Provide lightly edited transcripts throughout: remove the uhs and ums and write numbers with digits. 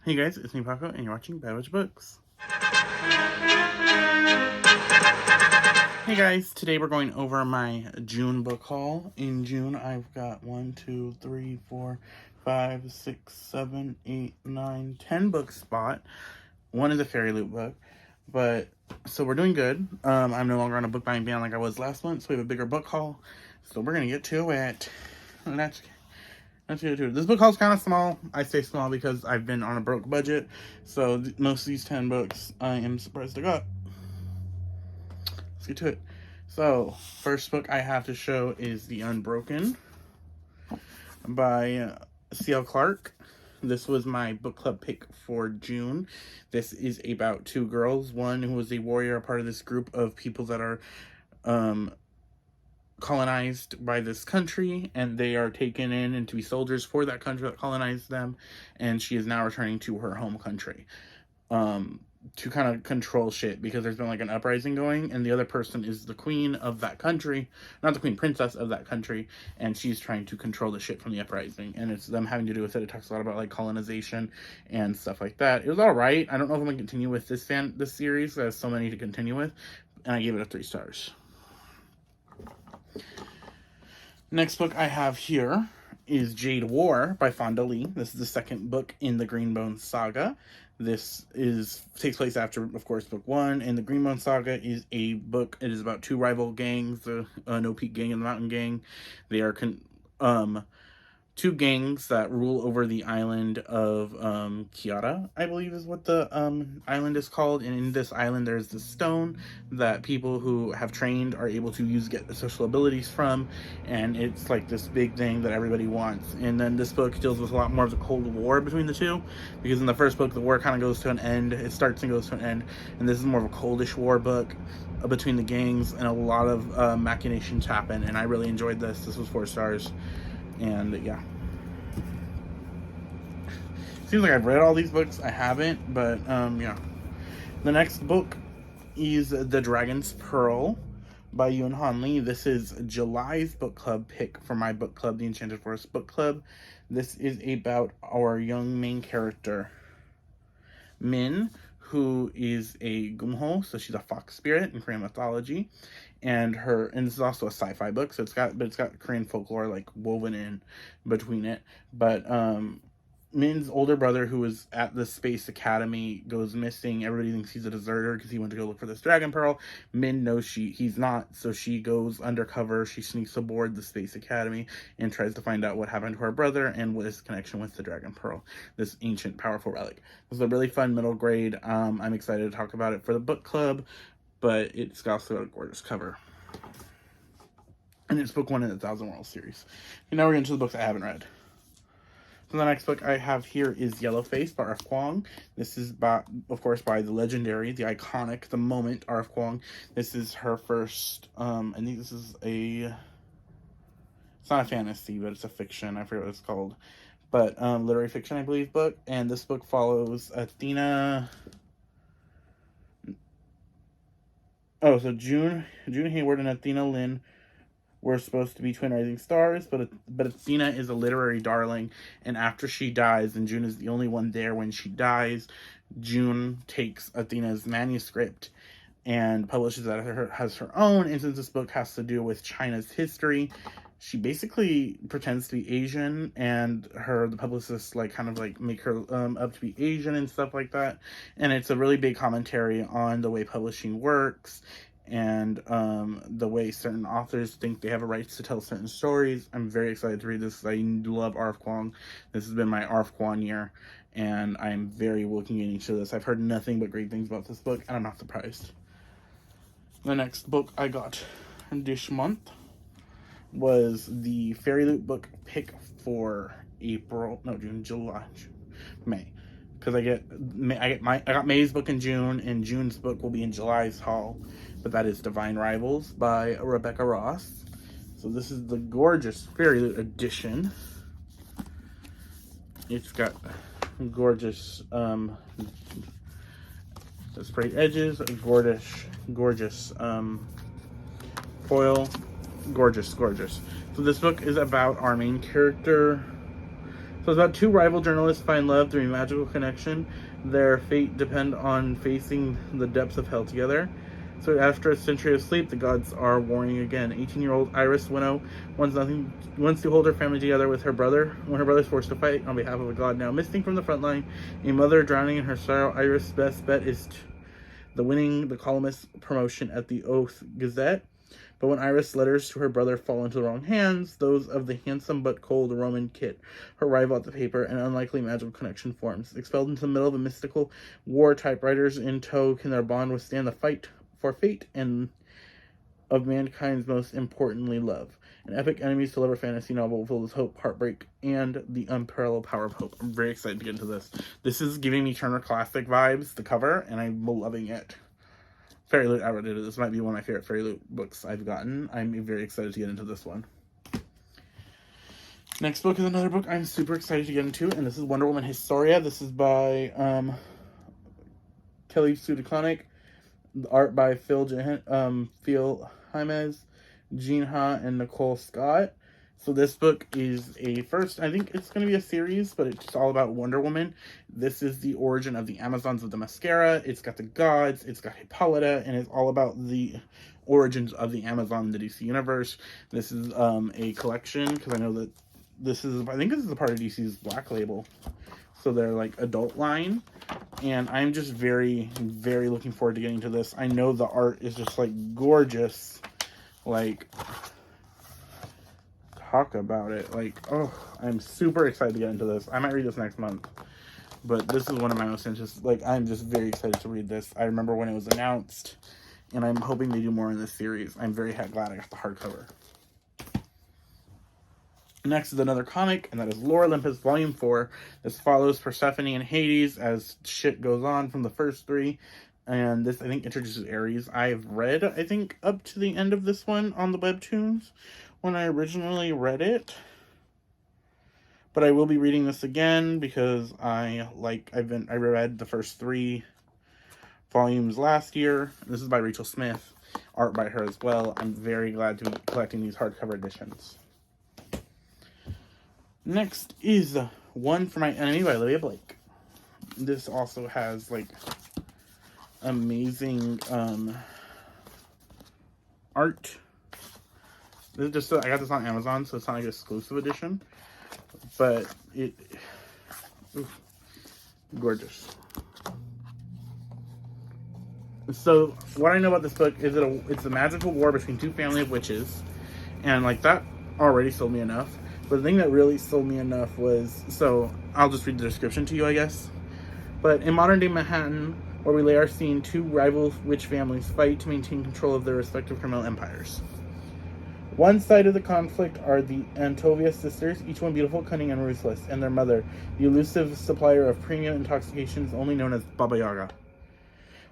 Hey guys, it's me Paco, and you're watching Bad Witch Books. Hey guys, today we're going over my June book haul. In June, I've got 1, 2, 3, 4, 5, 6, 7, 8, 9, 10 books bought. One is a Fairy Loot book, but so we're doing good. I'm no longer on a book buying ban like I was last month, so we have a bigger book haul. So we're gonna get to it. Let's get to it. This book haul's kind of small. I say small because I've been on a broke budget, so most of these 10 books I am surprised I got. Let's get to it. So, first book I have to show is The Unbroken by C.L. Clarke. This was my book club pick for June. This is about two girls. One who was a warrior, a part of this group of people that are colonized by this country, and they are taken in and to be soldiers for that country that colonized them, and she is now returning to her home country. To kind of control shit because there's been like an uprising going, and the other person is the queen of that country, not the queen, princess of that country, and she's trying to control the shit from the uprising, and it's them having to do with it. It talks a lot about like colonization and stuff like that. It was all right. I don't know if I'm gonna continue with this series. There's so many to continue with, and I gave it a 3 stars. Next book I have here is Jade War by Fonda Lee. This is the second book in the Greenbone saga. This takes place after, of course, book 1, and the Greenbone saga is a book. It is about two rival gangs, the No Peak Gang and the Mountain Gang. They are two gangs that rule over the island of Kiara, I believe is what the island is called. And in this island, there's this stone that people who have trained are able to get the social abilities from, and it's like this big thing that everybody wants. And then this book deals with a lot more of the Cold War between the two, because in the first book, the war kind of goes to an end. It starts and goes to an end, and this is more of a coldish war book between the gangs, and a lot of machinations happen, and I really enjoyed this. This was 4 stars. And yeah, seems like I've read all these books. I haven't, but yeah. The next book is The Dragon's Pearl by Yoon Han Lee. This is July's book club pick for my book club, the Enchanted Forest Book Club. This is about our young main character, Min, who is a Gumho, so she's a fox spirit in Korean mythology, and this is also a sci-fi book, so it's got Korean folklore like woven in between it. But Min's older brother, who was at the Space Academy, goes missing. Everybody thinks he's a deserter because he went to go look for this Dragon Pearl. Min knows he's not, so she goes undercover. She sneaks aboard the Space Academy and tries to find out what happened to her brother and what his connection with the Dragon Pearl, this ancient, powerful relic. This is a really fun middle grade. I'm excited to talk about it for the book club, but it's also got a gorgeous cover. And it's book 1 in the Thousand Worlds series. And now we're into the books I haven't read. So the next book I have here is Yellowface by R.F. Kuang. This is, of course, by the legendary, the iconic, the moment R.F. Kuang. This is her first, I think this is it's not a fantasy, but it's a fiction. I forget what it's called. But literary fiction, I believe, book. And this book follows Athena. Oh, so June Hayward and Athena Lynn were supposed to be twin rising stars, but Athena is a literary darling, and after she dies, and June is the only one there when she dies, June takes Athena's manuscript and publishes that as her own. And since this book has to do with China's history, she basically pretends to be Asian, and the publicists kind of make her up to be Asian and stuff like that. And it's a really big commentary on the way publishing works, and the way certain authors think they have a right to tell certain stories. I'm very excited to read this. I love R.F. Kuang. This has been my R.F. Kuang year, and I'm very looking into this. I've heard nothing but great things about this book, and I'm not surprised. The next book I got this month was the Fairy Loot book pick for May. Because I got May's book in June, and June's book will be in July's haul. But that is Divine Rivals by Rebecca Ross. So this is the gorgeous Fairy Loot edition. It's got gorgeous sprayed edges, gorgeous foil, gorgeous. So this book is about our main character, So it's about two rival journalists find love through a magical connection. Their fate depend on facing the depths of hell together. So after a century of sleep, the gods are warring again. 18-year-old Iris Winnow wants to hold her family together with her brother. When her brother is forced to fight on behalf of a god now missing from the front line, a mother drowning in her sorrow, Iris' best bet is winning the columnist promotion at the Oath Gazette. But when Iris' letters to her brother fall into the wrong hands, those of the handsome but cold Roman Kit, her rival at the paper, an unlikely magical connection forms. Expelled into the middle of a mystical war, typewriters in tow, can their bond withstand the fight for fate and of mankind's most importantly love. An epic enemies to lover fantasy novel filled with hope, heartbreak, and the unparalleled power of hope. I'm very excited to get into this. This is giving me Turner Classic vibes, the cover, and I'm loving it. Fairy Loot, I read it. This might be one of my favorite Fairy Loot books I've gotten. I'm very excited to get into this one. Next book is another book I'm super excited to get into, and this is Wonder Woman Historia. This is by Kelly Sue DeConnick. The art by Phil Jimenez, Jean Ha, and Nicole Scott. So this book is I think it's going to be a series, but it's all about Wonder Woman. This is the origin of the Amazons of the Mascara. It's got the gods, it's got Hippolyta, and it's all about the origins of the Amazon in the DC universe. This is a collection, because I know that I think this is a part of DC's Black Label. So they're like adult line. And I'm just very, very looking forward to getting to this. I know the art is just like gorgeous. Like, talk about it. Like, oh, I'm super excited to get into this. I might read this next month. But this is one of my most interesting. Like, I'm just very excited to read this. I remember when it was announced. And I'm hoping they do more in this series. I'm very glad I got the hardcover. Next is another comic, and that is Lore Olympus Volume 4. This follows Persephone and Hades as shit goes on from the first three. And this, I think, introduces Ares. I've read, I think, up to the end of this one on the webtoons when I originally read it. But I will be reading this again because I read the first 3 volumes last year. This is by Rachel Smith. Art by her as well. I'm very glad to be collecting these hardcover editions. Next is One for My Enemy by Olivia Blake. This also has, like, amazing art. This is just I got this on Amazon, so it's not like an exclusive edition. But gorgeous. So, what I know about this book is it's a magical war between two family of witches. And, like, that already sold me enough. But the thing that really sold me enough was, so I'll just read the description to you, I guess. But in modern day Manhattan, where we lay our scene, two rival witch families fight to maintain control of their respective criminal empires. One side of the conflict are the Antovia sisters, each one beautiful, cunning, and ruthless, and their mother, the elusive supplier of premium intoxications only known as Baba Yaga.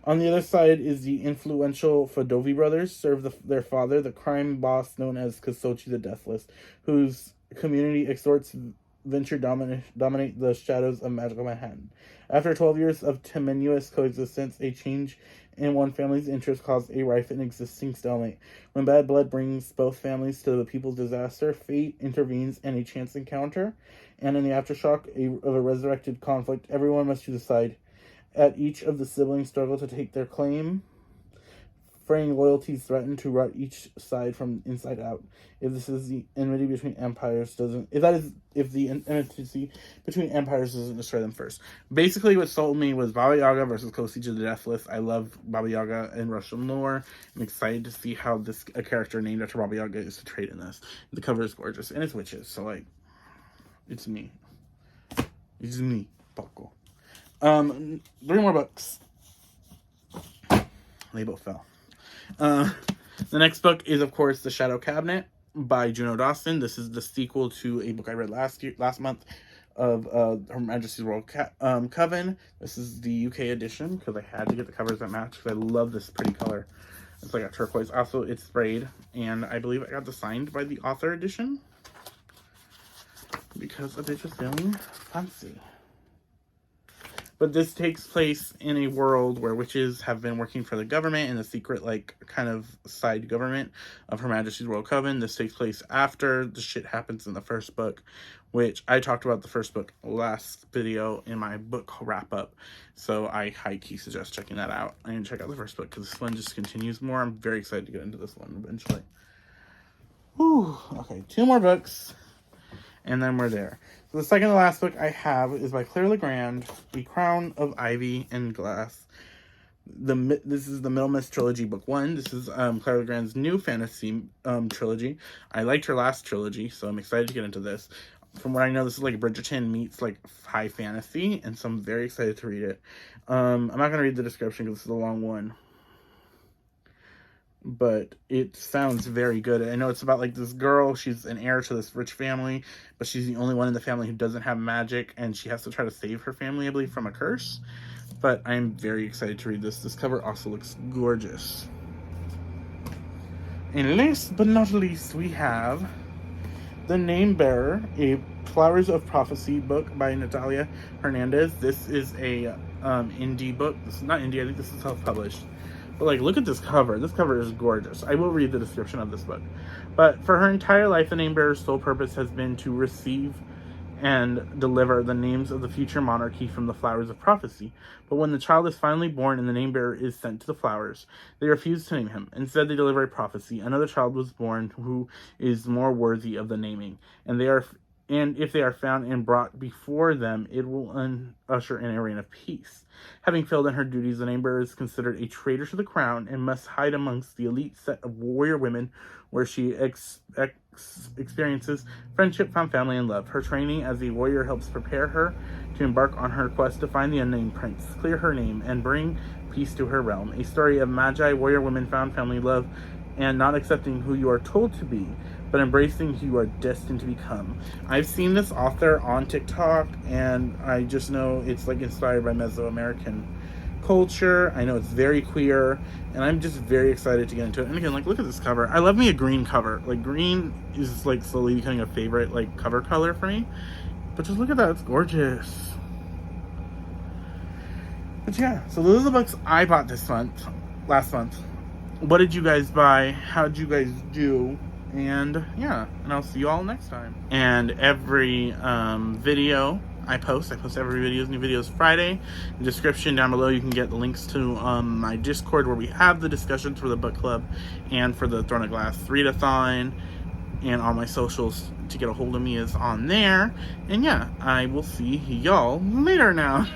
On the other side is the influential Fadovi brothers, serve their father, the crime boss known as Kasochi the Deathless, whose community extorts venture dominate the shadows of magical Manhattan. After 12 years of tenuous coexistence, a change in one family's interest caused a rife and existing stalemate. When bad blood brings both families to the people's disaster, fate intervenes in a chance encounter, and in the aftershock of a resurrected conflict, everyone must choose a side. At each of the siblings struggle to take their claim. Fraying loyalties threaten to rot each side from inside out. If the enmity between empires doesn't destroy them first. Basically, what sold me was Baba Yaga versus Kosija the Deathless. I love Baba Yaga in Russian lore. I'm excited to see how a character named after Baba Yaga is portrayed in this. The cover is gorgeous, and it's witches, so like, it's me. It's me, Paco. 3 more books. They both fell. The next book is, of course, The Shadow Cabinet by Juno Dawson. This is the sequel to a book I read last month of Her Majesty's Royal Coven. This is the UK edition because I had to get the covers that match because I love this pretty color. It's like a turquoise. Also, it's sprayed, and I believe I got this signed by the author edition because a bitch is feeling fancy. But this takes place in a world where witches have been working for the government in the secret, like, kind of side government of Her Majesty's Royal Coven. This takes place after the shit happens in the first book, which I talked about the first book last video in my book wrap-up. So I high-key suggest checking that out. I need to check out the first book because this one just continues more. I'm very excited to get into this one eventually. Whew. Okay, 2 more books, and then we're there. So the second to last book I have is by Claire Legrand, The Crown of Ivy and Glass. This is the Middlemas Trilogy, Book 1. This is Claire Legrand's new fantasy trilogy. I liked her last trilogy, so I'm excited to get into this. From what I know, this is like Bridgerton meets like high fantasy, and so I'm very excited to read it. I'm not going to read the description because this is a long one, but it sounds very good. I know it's about like this girl, she's an heir to this rich family, but she's the only one in the family who doesn't have magic, and she has to try to save her family, I believe, from a curse. But I'm very excited to read this. This cover also looks gorgeous. And last but not least, we have The Name Bearer, a Flowers of Prophecy book by Natalia Hernandez. This is a indie book. This is not indie, I think this is self-published. But like, look at this cover. This cover is gorgeous. I will read the description of this book. But for her entire life, the Name Bearer's sole purpose has been to receive and deliver the names of the future monarchy from the Flowers of Prophecy. But when the child is finally born and the name bearer is sent to the flowers, they refuse to name him. Instead, they deliver a prophecy. Another child was born who is more worthy of the naming, and if they are found and brought before them, it will usher in a reign of peace. Having failed in her duties, the name bearer is considered a traitor to the crown and must hide amongst the elite set of warrior women, where she experiences friendship, found family, and love. Her training as a warrior helps prepare her to embark on her quest to find the unnamed prince, clear her name, and bring peace to her realm. A story of magi, warrior women, found family, love, and not accepting who you are told to be, but embracing who you are destined to become. I've seen this author on TikTok, and I just know it's like inspired by Mesoamerican culture. I know it's very queer, and I'm just very excited to get into it. And again, like, look at this cover. I love me a green cover. Like, green is like slowly becoming a favorite like cover color for me. But just look at that, it's gorgeous. But yeah, so those are the books I bought last month. What did you guys buy? How did you guys do? And yeah, and I'll see you all next time. And every video I post every new videos Friday. In the description down below, you can get the links to my Discord, where we have the discussions for the book club and for the Throne of Glass readathon, and all my socials to get a hold of me is on there. And yeah, I will see y'all later now.